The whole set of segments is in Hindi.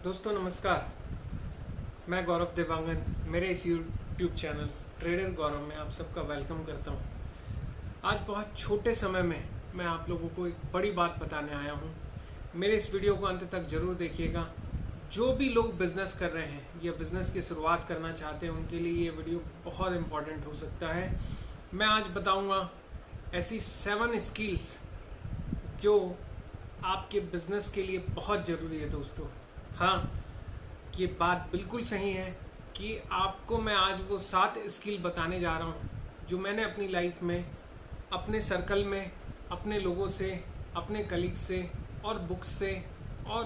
दोस्तों नमस्कार। मैं गौरव देवांगन मेरे इस यूट्यूब चैनल ट्रेडर गौरव में आप सबका वेलकम करता हूं। आज बहुत छोटे समय में मैं आप लोगों को एक बड़ी बात बताने आया हूं। मेरे इस वीडियो को अंत तक जरूर देखिएगा। जो भी लोग बिजनेस कर रहे हैं या बिजनेस की शुरुआत करना चाहते हैं उनके लिए ये वीडियो बहुत इम्पोर्टेंट हो सकता है। मैं आज बताऊंगा ऐसी 7 स्किल्स जो आपके बिजनेस के लिए बहुत ज़रूरी है दोस्तों। हाँ, ये बात बिल्कुल सही है कि आपको मैं आज वो 7 स्किल बताने जा रहा हूँ जो मैंने अपनी लाइफ में, अपने सर्कल में, अपने लोगों से, अपने कलीग से और बुक्स से और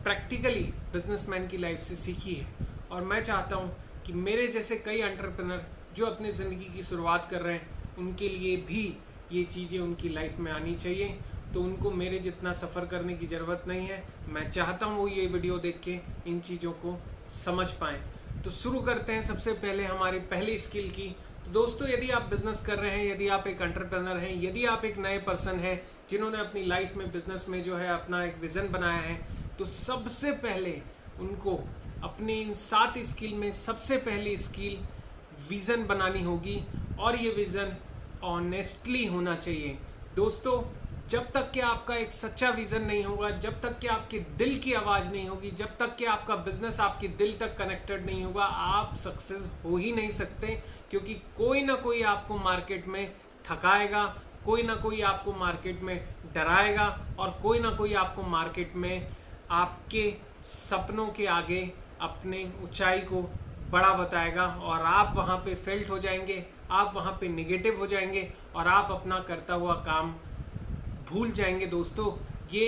प्रैक्टिकली बिजनेसमैन की लाइफ से सीखी है। और मैं चाहता हूँ कि मेरे जैसे कई एंटरप्रेन्योर जो अपनी ज़िंदगी की शुरुआत कर रहे हैं उनके लिए भी ये चीज़ें उनकी लाइफ में आनी चाहिए, तो उनको मेरे जितना सफ़र करने की ज़रूरत नहीं है। मैं चाहता हूँ वो ये वीडियो देख के इन चीज़ों को समझ पाएँ। तो शुरू करते हैं सबसे पहले हमारी पहली स्किल की। तो दोस्तों, यदि आप बिजनेस कर रहे हैं, यदि आप एक एंटरप्रेन्योर हैं, यदि आप एक नए पर्सन हैं जिन्होंने अपनी लाइफ में बिजनेस में जो है अपना एक विज़न बनाया है, तो सबसे पहले उनको अपने इन 7 स्किल में सबसे पहली स्किल विज़न बनानी होगी। और ये विज़न ऑनेस्टली होना चाहिए दोस्तों। जब तक कि आपका एक सच्चा विजन नहीं होगा, जब तक कि आपके दिल की आवाज़ नहीं होगी, जब तक कि आपका बिजनेस आपके दिल तक कनेक्टेड नहीं होगा, आप सक्सेस हो ही नहीं सकते। क्योंकि कोई ना कोई आपको मार्केट में ठगाएगा, कोई ना कोई आपको मार्केट में डराएगा और कोई ना कोई आपको मार्केट में आपके सपनों के आगे अपने ऊंचाई को बड़ा बताएगा और आप वहाँ पे फेल्ट हो जाएंगे, आप वहाँ पे नेगेटिव हो जाएंगे और आप अपना करता हुआ काम भूल जाएंगे। दोस्तों, ये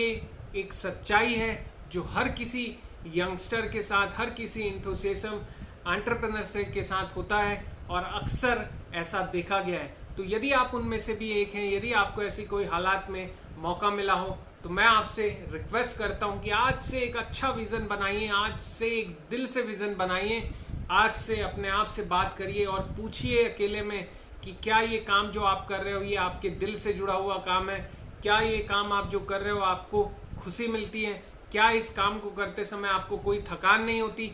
एक सच्चाई है जो हर किसी यंगस्टर के साथ, हर किसी इंथुसियाज्म एंटरप्रेन्योर के साथ होता है और अक्सर ऐसा देखा गया है। तो यदि आप उनमें से भी एक हैं, यदि आपको ऐसी कोई हालात में मौका मिला हो, तो मैं आपसे रिक्वेस्ट करता हूं कि आज से एक अच्छा विजन बनाइए, आज से एक दिल से विजन बनाइए। आज से अपने आप से बात करिए और पूछिए अकेले में कि क्या ये काम जो आप कर रहे हो ये आपके दिल से जुड़ा हुआ काम है? क्या ये काम आप जो कर रहे हो आपको खुशी मिलती है? क्या इस काम को करते समय आपको कोई थकान नहीं होती?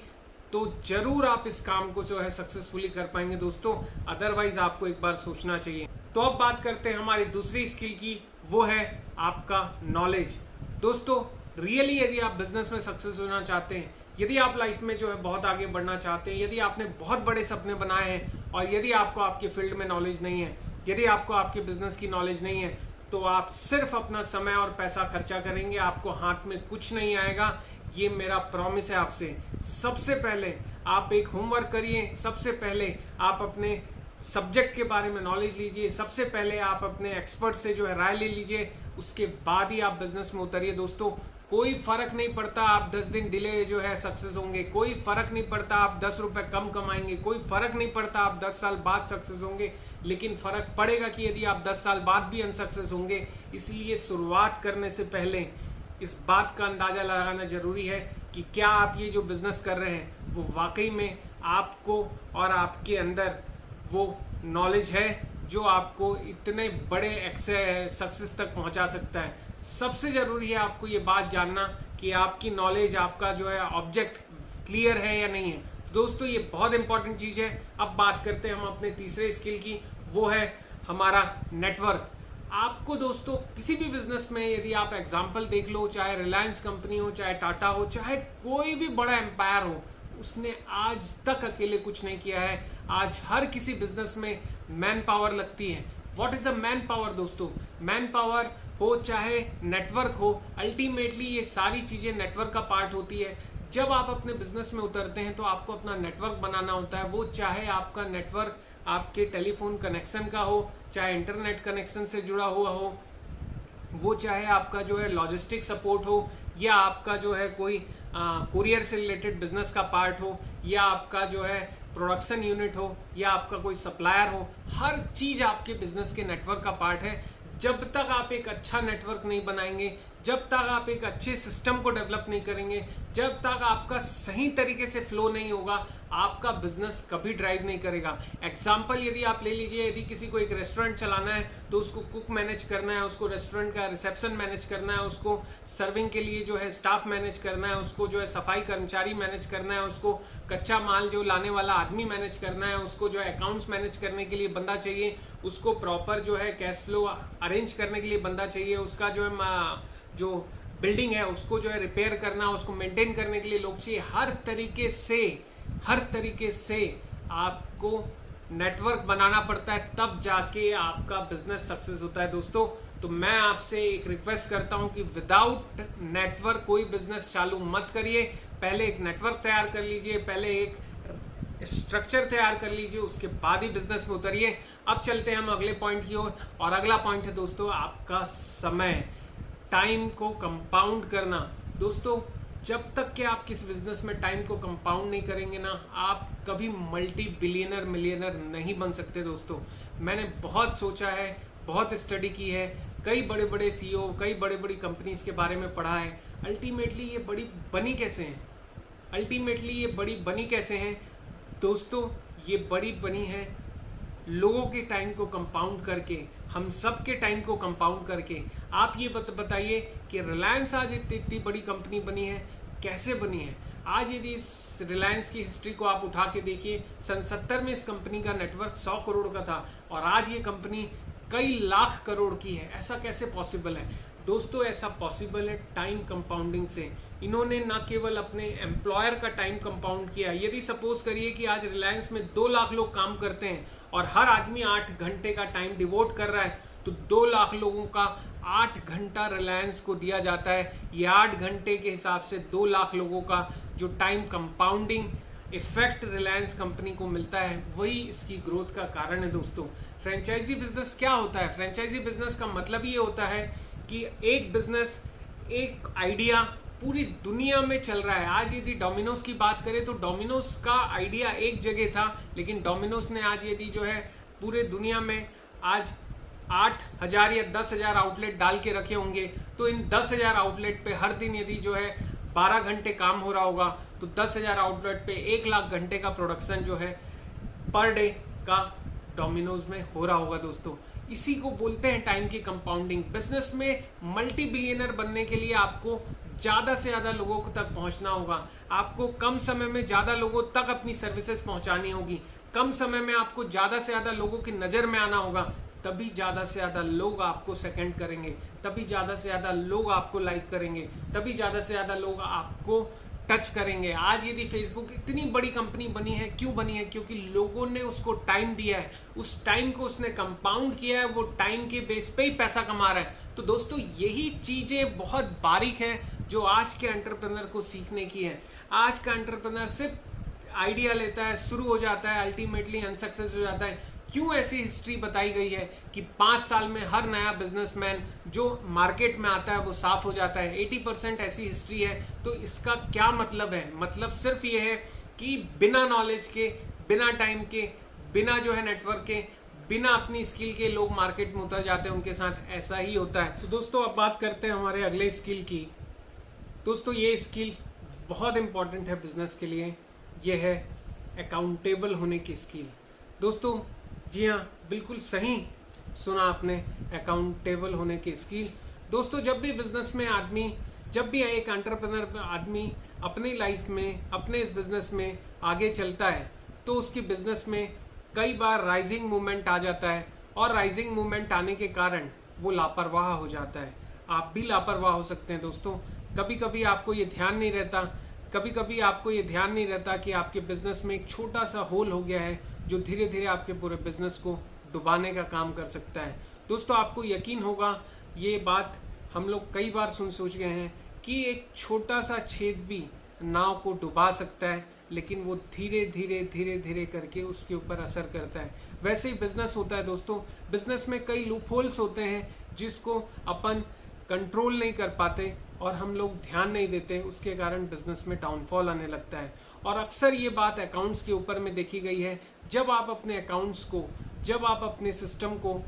तो जरूर आप इस काम को जो है सक्सेसफुली कर पाएंगे दोस्तों। अदरवाइज आपको एक बार सोचना चाहिए। तो अब बात करते हैं हमारी दूसरी स्किल की, वो है आपका नॉलेज। दोस्तों, रियली यदि आप बिजनेस में सक्सेस होना चाहते हैं, यदि आप लाइफ में जो है बहुत आगे बढ़ना चाहते हैं, यदि आपने बहुत बड़े सपने बनाए हैं और यदि आपको आपके फील्ड में नॉलेज नहीं है, यदि आपको आपके बिजनेस की नॉलेज नहीं है, तो आप सिर्फ अपना समय और पैसा खर्चा करेंगे, आपको हाथ में कुछ नहीं आएगा। ये मेरा प्रॉमिस है आपसे। सबसे पहले आप एक होमवर्क करिए, सबसे पहले आप अपने सब्जेक्ट के बारे में नॉलेज लीजिए, सबसे पहले आप अपने एक्सपर्ट से जो है राय ले लीजिए, उसके बाद ही आप बिजनेस में उतरिए। दोस्तों, कोई फर्क नहीं पड़ता आप 10 दिन डिले जो है सक्सेस होंगे, कोई फर्क नहीं पड़ता आप 10 रुपए कम कमाएंगे, कोई फर्क नहीं पड़ता आप 10 साल बाद सक्सेस होंगे, लेकिन फर्क पड़ेगा कि यदि आप 10 साल बाद भी अनसक्सेस होंगे। इसलिए शुरुआत करने से पहले इस बात का अंदाजा लगाना जरूरी है कि क्या आप ये जो बिजनेस कर रहे हैं वो वाकई में आपको और आपके अंदर वो नॉलेज है जो आपको इतने बड़े सक्सेस तक पहुंचा सकता है। सबसे जरूरी है आपको ये बात जानना कि आपकी नॉलेज, आपका जो है ऑब्जेक्ट क्लियर है या नहीं है। दोस्तों, ये बहुत इंपॉर्टेंट चीज है। अब बात करते हैं हम अपने तीसरे स्किल की, वो है हमारा नेटवर्क। आपको दोस्तों किसी भी बिजनेस में यदि आप एग्जांपल देख लो, चाहे रिलायंस कंपनी हो, चाहे टाटा हो, चाहे कोई भी बड़ा एम्पायर हो, उसने आज तक अकेले कुछ नहीं किया है। आज हर किसी बिजनेस में मैन पावर लगती है। What is a man power दोस्तों? मैन पावर हो चाहे नेटवर्क हो, अल्टीमेटली ये सारी चीजें नेटवर्क का पार्ट होती है। जब आप अपने बिजनेस में उतरते हैं तो आपको अपना नेटवर्क बनाना होता है। वो चाहे आपका नेटवर्क आपके टेलीफोन कनेक्शन का हो, चाहे इंटरनेट कनेक्शन से जुड़ा हुआ हो, वो चाहे आपका जो है लॉजिस्टिक सपोर्ट हो, या आपका जो है कोई कुरियर से रिलेटेड बिजनेस का पार्ट हो, या आपका जो है प्रोडक्शन यूनिट हो, या आपका कोई सप्लायर हो। हर चीज आपके बिजनेस के नेटवर्क का पार्ट है। जब तक आप एक अच्छा नेटवर्क नहीं बनाएंगे, जब तक आप एक अच्छे सिस्टम को डेवलप नहीं करेंगे, जब तक आपका सही तरीके से फ्लो नहीं होगा, आपका बिजनेस कभी ड्राइव नहीं करेगा। एग्जाम्पल यदि आप ले लीजिए, यदि किसी को एक रेस्टोरेंट चलाना है तो उसको कुक मैनेज करना है, उसको रेस्टोरेंट का रिसेप्शन मैनेज करना है, उसको सर्विंग के लिए जो है स्टाफ मैनेज करना है, उसको जो है सफाई कर्मचारी मैनेज करना है, उसको कच्चा माल जो लाने वाला आदमी मैनेज करना है, उसको जो है अकाउंट्स मैनेज करने के लिए बंदा चाहिए, उसको प्रॉपर जो है कैश फ्लो अरेंज करने के लिए बंदा चाहिए, उसका जो है जो बिल्डिंग है उसको जो है रिपेयर करना, उसको मेंटेन करने के लिए लोग चाहिए। हर तरीके से आपको नेटवर्क बनाना पड़ता है, तब जाके आपका बिजनेस सक्सेस होता है दोस्तों। तो मैं आपसे एक रिक्वेस्ट करता हूं कि विदाउट नेटवर्क कोई बिजनेस चालू मत करिए। पहले एक नेटवर्क तैयार कर लीजिए, पहले एक स्ट्रक्चर तैयार कर लीजिए, उसके बाद ही बिजनेस में उतरिए। अब चलते हैं हम अगले पॉइंट की ओर, और अगला पॉइंट है दोस्तों आपका समय, टाइम को कंपाउंड करना। दोस्तों जब तक कि आप किस बिजनेस में टाइम को कंपाउंड नहीं करेंगे ना, आप कभी मल्टी बिलियनर मिलियनर नहीं बन सकते दोस्तों। मैंने बहुत सोचा है, बहुत स्टडी की है, कई बड़े बड़े सीईओ, कई बड़ी बड़ी कंपनीज के बारे में पढ़ा है। अल्टीमेटली ये बड़ी बनी कैसे हैं दोस्तों? ये बड़ी बनी है लोगों के टाइम को कंपाउंड करके, हम सब के टाइम को कंपाउंड करके। आप ये बताइए कि रिलायंस आज इतनी बड़ी कंपनी बनी है, कैसे बनी है? आज यदि इस रिलायंस की हिस्ट्री को आप उठा के देखिए, सन 70 में इस कंपनी का नेटवर्क 100 करोड़ का था, और आज ये कंपनी कई लाख करोड़ की है। ऐसा कैसे पॉसिबल है दोस्तों? ऐसा पॉसिबल है टाइम कंपाउंडिंग से। इन्होंने न केवल अपने एम्प्लॉयर का टाइम कंपाउंड किया, यदि सपोज करिए कि आज रिलायंस में 2 लाख लोग काम करते हैं और हर आदमी 8 घंटे का टाइम डिवोट कर रहा है, तो 2 लाख लोगों का 8 घंटा रिलायंस को दिया जाता है। ये 8 घंटे के हिसाब से 2 लाख लोगों का जो time compounding effect Reliance company को मिलता है, वही इसकी ग्रोथ का कारण है दोस्तों। फ्रेंचाइजी बिजनेस क्या होता है? फ्रेंचाइजी बिजनेस का मतलब ये होता है कि एक बिजनेस, एक आइडिया पूरी दुनिया में चल रहा है। आज यदि डोमिनोज की बात करें तो डोमिनोज का आइडिया एक जगह था, लेकिन डोमिनोज ने आज यदि जो है पूरे दुनिया में आज 8,000 या 10,000 आउटलेट डाल के रखे होंगे, तो इन 10,000 आउटलेट पे हर दिन यदि जो है 12 घंटे काम हो रहा होगा, तो 10,000 आउटलेट पे 1 लाख घंटे का प्रोडक्शन जो है पर डे का डोमिनोज में हो रहा होगा दोस्तों। इसी को बोलते हैं टाइम की कंपाउंडिंग। बिजनेस में मल्टी बिलियनर बनने के लिए आपको ज्यादा से ज्यादा लोगों तक पहुंचना होगा, आपको कम समय में ज्यादा लोगों तक अपनी सर्विसेज पहुंचानी होगी, कम समय में आपको ज्यादा से ज्यादा लोगों की नजर में आना होगा, तभी ज्यादा से ज्यादा लोग आपको सेकंड करेंगे, तभी ज्यादा से ज्यादा लोग आपको लाइक करेंगे, तभी ज्यादा से ज्यादा लोग आपको टच करेंगे। आज यदि फेसबुक इतनी बड़ी कंपनी बनी है, क्यों बनी है? क्योंकि लोगों ने उसको टाइम दिया है, उस टाइम को उसने कंपाउंड किया है, वो टाइम के बेस पे ही पैसा कमा रहा है। तो दोस्तों यही चीजें बहुत बारीक है जो आज के एंटरप्रेन्योर को सीखने की है। आज का एंटरप्रेन्योर सिर्फ आइडिया लेता है, शुरू हो जाता है, अल्टीमेटली अनसक्सेस हो जाता है। क्यों ऐसी हिस्ट्री बताई गई है कि 5 साल में हर नया बिजनेसमैन जो मार्केट में आता है वो साफ हो जाता है? 80% ऐसी हिस्ट्री है। तो इसका क्या मतलब है? मतलब सिर्फ ये है कि बिना नॉलेज के, बिना टाइम के, बिना जो है नेटवर्क के, बिना अपनी स्किल के लोग मार्केट में उतर जाते हैं, उनके साथ ऐसा ही होता है। तो दोस्तों अब बात करते हैं हमारे अगले स्किल की। दोस्तों ये स्किल बहुत इंपॉर्टेंट है बिजनेस के लिए, ये है अकाउंटेबल होने की स्किल। दोस्तों जी हाँ, बिल्कुल सही सुना आपने, अकाउंटेबल होने की स्किल। दोस्तों जब भी बिजनेस में आदमी, जब भी एक एंटरप्रेन्योर आदमी अपनी लाइफ में, अपने इस बिजनेस में आगे चलता है, तो उसकी बिजनेस में कई बार राइजिंग मूवमेंट आ जाता है, और राइजिंग मूवमेंट आने के कारण वो लापरवाह हो जाता है। आप भी लापरवाह हो सकते हैं दोस्तों। कभी कभी आपको ये ध्यान नहीं रहता, कि आपके बिजनेस में एक छोटा सा होल हो गया है जो धीरे धीरे आपके पूरे बिजनेस को डुबाने का काम कर सकता है। दोस्तों आपको यकीन होगा, ये बात हम लोग कई बार सोच गए हैं कि एक छोटा सा छेद भी नाव को डुबा सकता है, लेकिन वो धीरे धीरे करके उसके ऊपर असर करता है। वैसे ही बिजनेस होता है दोस्तों। बिजनेस में कई लूप होल्स होते हैं जिसको अपन कंट्रोल नहीं कर पाते और हम लोग ध्यान नहीं देते, उसके कारण बिजनेस में डाउनफॉल आने लगता है। और अक्सर ये बात अकाउंट्स के ऊपर में देखी गई है। जब आप अपने अकाउंट्स को, जब आप अपने सिस्टम को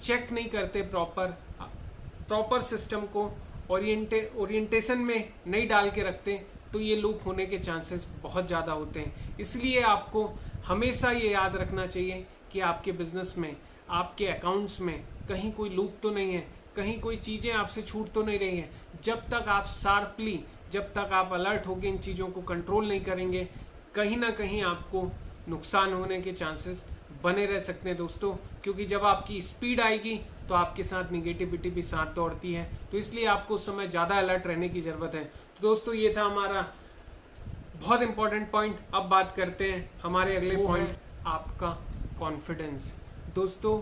चेक नहीं करते प्रॉपर सिस्टम को, ओरिएंटेशन में नहीं डाल के रखते तो ये लूप होने के चांसेस बहुत ज़्यादा होते हैं। इसलिए आपको हमेशा ये याद रखना चाहिए कि आपके बिजनेस में, आपके अकाउंट्स में कहीं कोई लूप तो नहीं है, कहीं कोई चीज़ें आपसे छूट तो नहीं रही हैं। जब तक आप शार्पली, जब तक आप अलर्ट होकर इन चीज़ों को कंट्रोल नहीं करेंगे, कहीं ना कहीं आपको नुकसान होने के चांसेस बने रह सकते हैं दोस्तों। क्योंकि जब आपकी स्पीड आएगी तो आपके साथ निगेटिविटी भी साथ दौड़ती है, तो इसलिए आपको उस समय ज़्यादा अलर्ट रहने की ज़रूरत है। तो दोस्तों ये था हमारा बहुत इंपॉर्टेंट पॉइंट। अब बात करते हैं हमारे अगले पॉइंट, आपका कॉन्फिडेंस। दोस्तों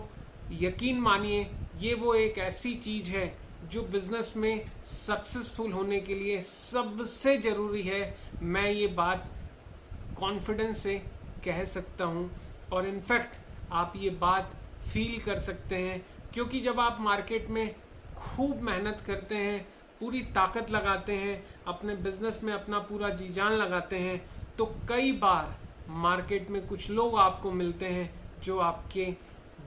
यकीन मानिए ये वो एक ऐसी चीज़ है जो बिजनेस में सक्सेसफुल होने के लिए सबसे ज़रूरी है। मैं ये बात कॉन्फिडेंस से कह सकता हूँ और इनफैक्ट आप ये बात फील कर सकते हैं, क्योंकि जब आप मार्केट में खूब मेहनत करते हैं, पूरी ताकत लगाते हैं, अपने बिजनेस में अपना पूरा जी जान लगाते हैं, तो कई बार मार्केट में कुछ लोग आपको मिलते हैं जो आपके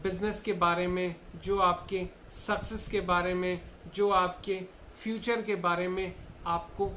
बिजनेस के बारे में, जो आपके सक्सेस के बारे में, जो आपके फ्यूचर के बारे में आपको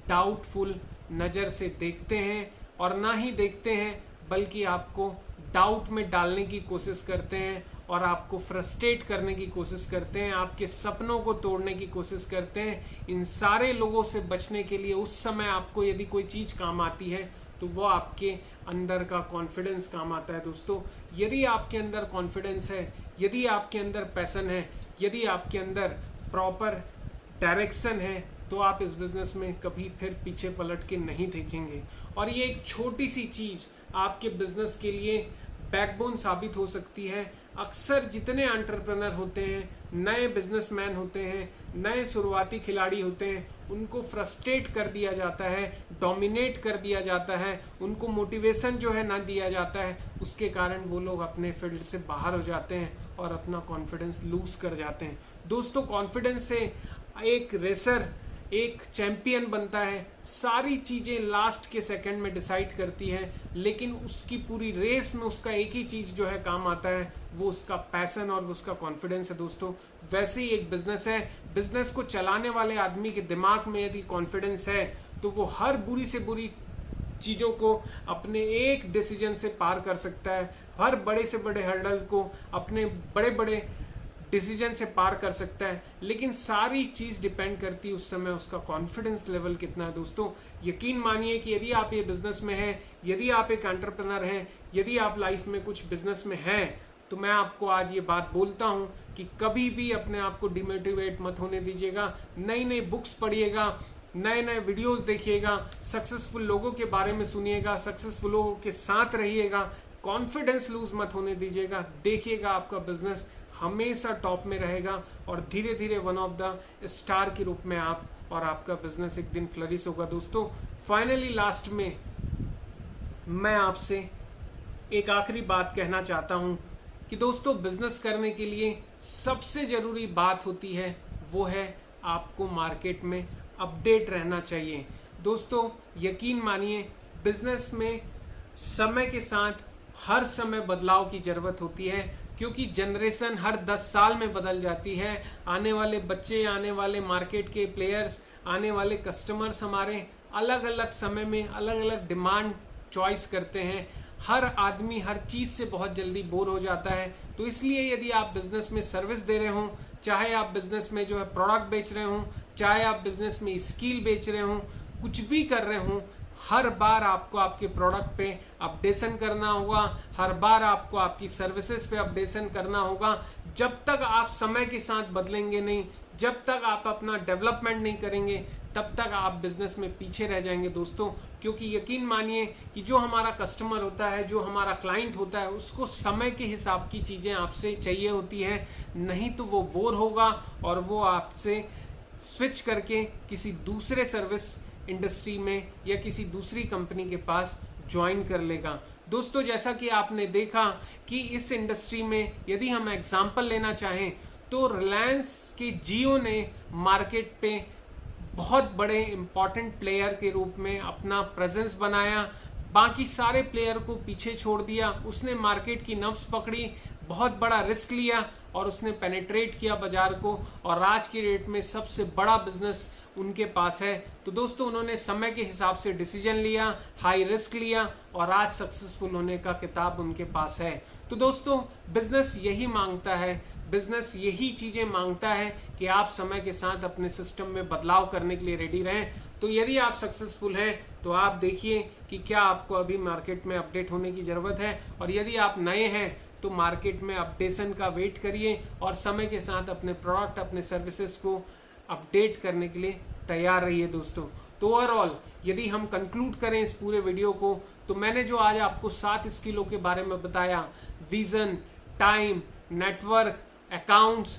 डाउटफुल नज़र से देखते हैं, और ना ही देखते हैं बल्कि आपको डाउट में डालने की कोशिश करते हैं और आपको फ्रस्ट्रेट करने की कोशिश करते हैं, आपके सपनों को तोड़ने की कोशिश करते हैं। इन सारे लोगों से बचने के लिए उस समय आपको यदि कोई चीज़ काम आती है तो वो आपके अंदर का कॉन्फिडेंस काम आता है। दोस्तों यदि आपके अंदर कॉन्फिडेंस है, यदि आपके अंदर पैशन है, यदि आपके अंदर प्रॉपर डायरेक्शन है, तो आप इस बिजनेस में कभी फिर पीछे पलट के नहीं देखेंगे। और ये एक छोटी सी चीज़ आपके बिजनेस के लिए बैकबोन साबित हो सकती है। अक्सर जितने एंटरप्रेन्योर होते हैं, नए बिजनेसमैन होते हैं, नए शुरुआती खिलाड़ी होते हैं, उनको फ्रस्ट्रेट कर दिया जाता है, डोमिनेट कर दिया जाता है, उनको मोटिवेशन जो है ना दिया जाता है। उसके कारण वो लोग अपने फील्ड से बाहर हो जाते हैं और अपना कॉन्फिडेंस लूज कर जाते हैं। दोस्तों कॉन्फिडेंस से एक रेसर, एक चैंपियन बनता है। सारी चीज़ें लास्ट के सेकंड में डिसाइड करती है, लेकिन उसकी पूरी रेस में उसका एक ही चीज़ जो है काम आता है, वो उसका पैशन और उसका कॉन्फिडेंस है। दोस्तों वैसे ही एक बिजनेस है, बिजनेस को चलाने वाले आदमी के दिमाग में यदि कॉन्फिडेंस है तो वो हर बुरी से बुरी चीज़ों को अपने एक डिसीजन से पार कर सकता है, हर बड़े से बड़े हर्डल को अपने बड़े बड़े डिसीजन से पार कर सकता है। लेकिन सारी चीज़ डिपेंड करती है उस समय उसका कॉन्फिडेंस लेवल कितना है। दोस्तों यकीन मानिए कि यदि आप ये बिजनेस में हैं, यदि आप एक एंटरप्रेन्योर हैं, यदि आप लाइफ में कुछ बिजनेस में हैं, तो मैं आपको आज ये बात बोलता हूँ कि कभी भी अपने आप को डिमोटिवेट मत होने दीजिएगा। नई नई बुक्स पढ़िएगा, नए नए वीडियोस देखिएगा, सक्सेसफुल लोगों के बारे में सुनिएगा, सक्सेसफुल लोगों के साथ रहिएगा, कॉन्फिडेंस लूज मत होने दीजिएगा। देखिएगा आपका बिजनेस हमेशा टॉप में रहेगा और धीरे धीरे वन ऑफ द स्टार के रूप में आप और आपका बिजनेस एक दिन फ्लरिश होगा। दोस्तों फाइनली लास्ट में मैं आपसे एक आखिरी बात कहना चाहता हूं कि दोस्तों बिजनेस करने के लिए सबसे जरूरी बात होती है वो है आपको मार्केट में अपडेट रहना चाहिए। दोस्तों यकीन मानिए बिजनेस में समय के साथ हर समय बदलाव की जरूरत होती है, क्योंकि जनरेशन हर 10 साल में बदल जाती है। आने वाले बच्चे, आने वाले मार्केट के प्लेयर्स, आने वाले कस्टमर्स हमारे अलग अलग समय में अलग अलग डिमांड चॉइस करते हैं। हर आदमी हर चीज़ से बहुत जल्दी बोर हो जाता है। तो इसलिए यदि आप बिजनेस में सर्विस दे रहे हों, चाहे आप बिजनेस में जो है प्रोडक्ट बेच रहे हों, चाहे आप बिजनेस में स्किल बेच रहे हों, कुछ भी कर रहे हों, हर बार आपको आपके प्रोडक्ट पे अपडेशन करना होगा, हर बार आपको आपकी सर्विसेज पे अपडेशन करना होगा। जब तक आप समय के साथ बदलेंगे नहीं, जब तक आप अपना डेवलपमेंट नहीं करेंगे, तब तक आप बिजनेस में पीछे रह जाएंगे दोस्तों। क्योंकि यकीन मानिए कि जो हमारा कस्टमर होता है, जो हमारा क्लाइंट होता है, उसको समय के हिसाब की चीज़ें आपसे चाहिए होती है, नहीं तो वो बोर होगा और वो आपसे स्विच करके किसी दूसरे सर्विस इंडस्ट्री में या किसी दूसरी कंपनी के पास ज्वाइन कर लेगा। दोस्तों जैसा कि आपने देखा कि इस इंडस्ट्री में यदि हम एग्जांपल लेना चाहें तो रिलायंस के जियो ने मार्केट पे बहुत बड़े इंपॉर्टेंट प्लेयर के रूप में अपना प्रेजेंस बनाया, बाकी सारे प्लेयर को पीछे छोड़ दिया। उसने मार्केट की नब्ज पकड़ी, बहुत बड़ा रिस्क लिया और उसने पेनिट्रेट किया बाजार को और आज की डेट में सबसे बड़ा बिजनेस उनके पास है। तो दोस्तों उन्होंने समय के हिसाब से डिसीजन लिया, हाई रिस्क लिया और आज सक्सेसफुल होने का किताब उनके पास है। तो दोस्तों बिजनेस यही मांगता है, बिजनेस यही चीजें मांगता है कि आप समय के साथ अपने सिस्टम में बदलाव करने के लिए रेडी रहें। तो यदि आप सक्सेसफुल हैं तो आप देखिए कि क्या आपको अभी मार्केट में अपडेट होने की जरूरत है, और यदि आप नए हैं तो मार्केट में अपडेशन का वेट करिए और समय के साथ अपने प्रोडक्ट, अपने सर्विसेज को अपडेट करने के लिए तैयार रहिए दोस्तों। तो ओवरऑल यदि हम कंक्लूड करें इस पूरे वीडियो को, तो मैंने जो आज आपको 7 स्किलों के बारे में बताया, vision, time, network, accounts,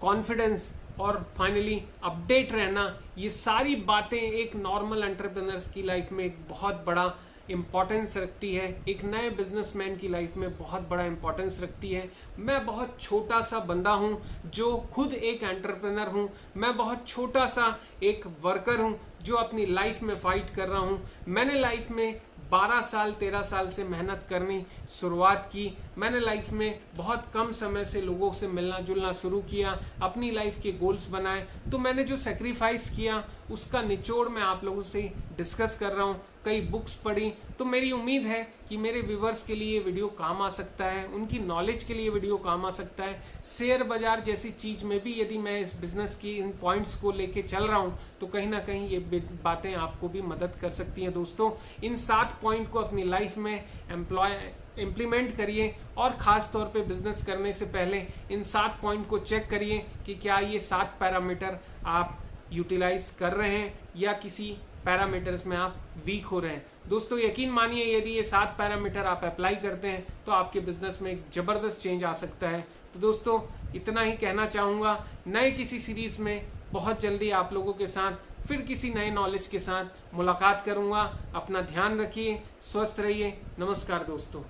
confidence और फाइनली अपडेट रहना, ये सारी बातें एक नॉर्मल एंटरप्रेन्योर्स की लाइफ में एक बहुत बड़ा इंपॉर्टेंस रखती है, एक नए बिजनेसमैन की लाइफ में बहुत बड़ा इंपॉर्टेंस रखती है। मैं बहुत छोटा सा बंदा हूं जो खुद एक एंटरप्रेन्योर हूं, मैं बहुत छोटा सा एक वर्कर हूं जो अपनी लाइफ में फाइट कर रहा हूं। मैंने लाइफ में 12 साल 13 साल से मेहनत करनी शुरुआत की। मैंने लाइफ में बहुत कम समय से लोगों से मिलना जुलना शुरू किया, अपनी लाइफ के गोल्स बनाए। तो मैंने जो सेक्रीफाइस किया उसका निचोड़ मैं आप लोगों से डिस्कस कर रहा हूँ। कई बुक्स पढ़ी, तो मेरी उम्मीद है कि मेरे व्यूवर्स के लिए वीडियो काम आ सकता है, उनकी नॉलेज के लिए वीडियो काम आ सकता है। शेयर बाजार जैसी चीज में भी यदि मैं इस बिजनेस की इन पॉइंट्स को लेके चल रहा हूं तो कहीं ना कहीं ये बातें आपको भी मदद कर सकती हैं दोस्तों। इन 7 पॉइंट को अपनी लाइफ में इम्प्लीमेंट करिए और खास तौर पे बिजनेस करने से पहले इन 7 पॉइंट को चेक करिए कि क्या ये 7 पैरामीटर आप यूटिलाइज कर रहे हैं या किसी पैरामीटर्स में आप वीक हो रहे हैं। दोस्तों यकीन मानिए यदि ये 7 पैरामीटर आप अप्लाई करते हैं तो आपके बिजनेस में एक जबरदस्त चेंज आ सकता है। तो दोस्तों इतना ही कहना चाहूंगा। नए किसी सीरीज में बहुत जल्दी आप लोगों के साथ फिर किसी नए नॉलेज के साथ मुलाकात करूंगा। अपना ध्यान रखिए, स्वस्थ रहिए। नमस्कार दोस्तों।